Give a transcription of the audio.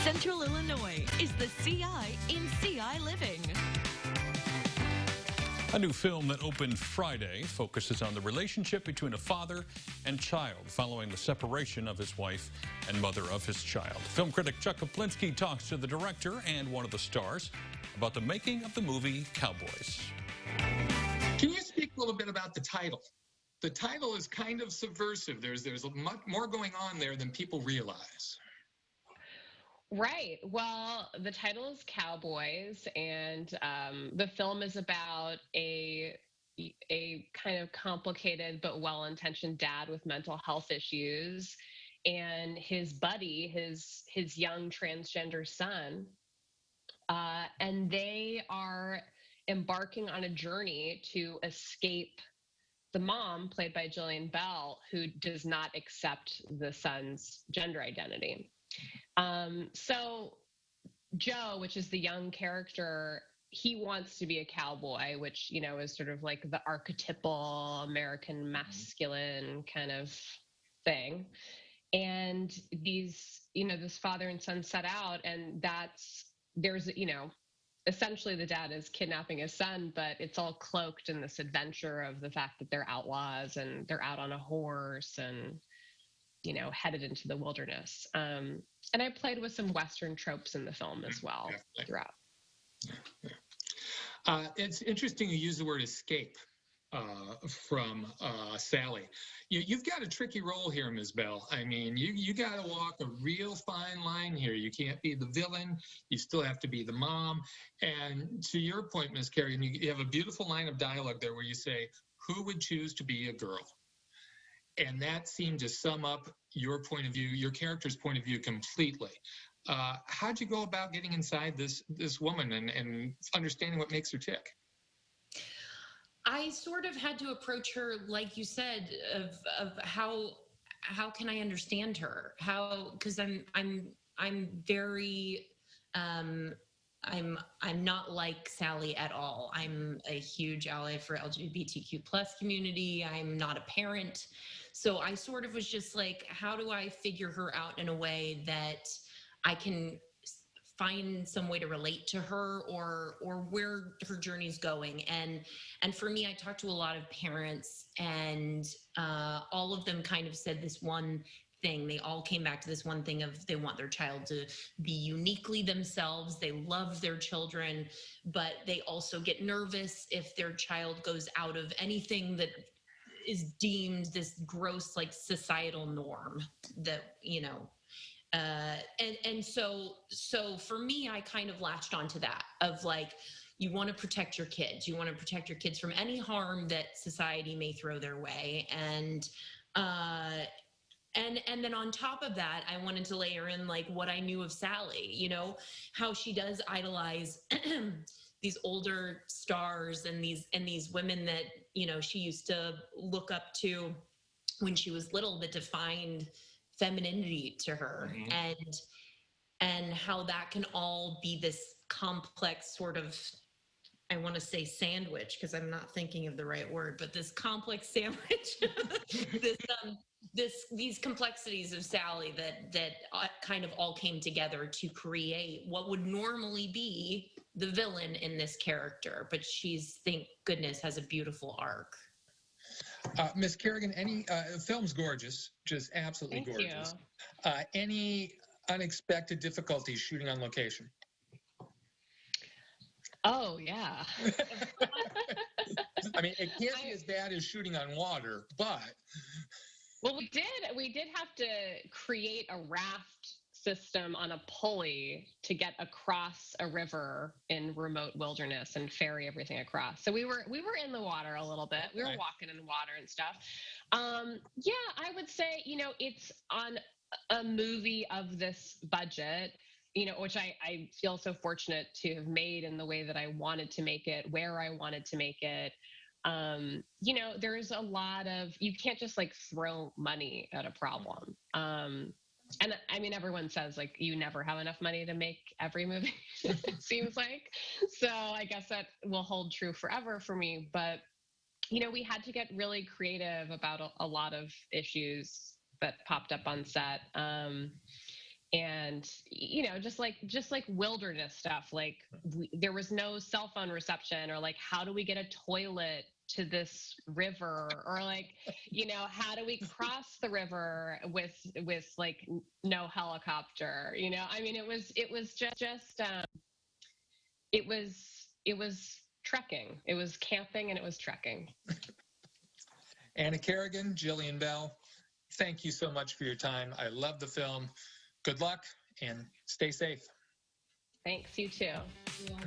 Central Illinois is the CI in CI Living. A new film that opened Friday focuses on the relationship between a father and child following the separation of his wife and mother of his child. Film critic Chuck Koplinski talks to the director and one of the stars about the making of the movie Cowboys. Can you speak a little bit about the title? The title is kind of subversive. There's much more going on there than people realize. Right. Well, the title is Cowboys, and the film is about a kind of complicated but well-intentioned dad with mental health issues, and his buddy, his young transgender son, and they are embarking on a journey to escape the mom, played by Jillian Bell, who does not accept the son's gender identity. So Joe, which is the young character, he wants to be a cowboy, which, you know, is sort of like the archetypal American masculine kind of thing. And these, you know, this father and son set out, and there's, you know, essentially the dad is kidnapping his son, but it's all cloaked in this adventure of the fact that they're outlaws and they're out on a horse and, you know, headed into the wilderness. And I played with some Western tropes in the film as well throughout. It's interesting you use the word escape from Sally. You've got a tricky role here, Ms. Bell. I mean, you got to walk a real fine line here. You can't be the villain. You still have to be the mom. And to your point, Ms. Kerrigan, you have a beautiful line of dialogue there where you say, who would choose to be a girl? And that seemed to sum up your point of view, your character's point of view completely. How'd you go about getting inside this woman and understanding what makes her tick? I sort of had to approach her, like you said, of how can I understand her? Because I'm very I'm not like Sally at all. I'm a huge ally for LGBTQ plus community. I'm not a parent. So I sort of was just like, how do I figure her out in a way that I can find some way to relate to her or where her journey's going? And for me, I talked to a lot of parents, and all of them kind of said this one thing. They all came back to this one thing of they want their child to be uniquely themselves. They love their children, but they also get nervous if their child goes out of anything that is deemed this gross, like, societal norm that, you know, and so for me, I kind of latched onto that of like, you want to protect your kids. You want to protect your kids from any harm that society may throw their way. And then on top of that, I wanted to layer in like what I knew of Sally, you know, how she does idolize these older stars and these women that, you know, she used to look up to when she was little that defined femininity to her. Mm-hmm. And how that can all be this complex sort of, I want to say sandwich because I'm not thinking of the right word, but this complex sandwich, these complexities of Sally that kind of all came together to create what would normally be the villain in this character, but she's, thank goodness, has a beautiful arc. Miss Kerrigan, film's gorgeous, just absolutely Thank gorgeous. Any unexpected difficulties shooting on location? Oh, yeah. I mean, it can't be as bad as shooting on water, but... Well, we did have to create a raft system on a pulley to get across a river in remote wilderness and ferry everything across. So we were in the water a little bit. We were walking in the water and stuff. Yeah, I would say, you know, it's on a movie of this budget, you know, which I feel so fortunate to have made in the way that I wanted to make it, where I wanted to make it. You know, there's a lot of, you can't just like throw money at a problem. And I mean, everyone says like, you never have enough money to make every movie, it seems like. So I guess that will hold true forever for me. But, you know, we had to get really creative about a lot of issues that popped up on set. and just like wilderness stuff, like there was no cell phone reception, or like how do we get a toilet to this river, or like how do we cross the river with like no helicopter. I mean, it was it was trekking, it was camping, and it was trekking. Anna Kerrigan, Jillian Bell, thank you so much for your time. I love the film. Good luck and stay safe. Thanks, you too. Yeah.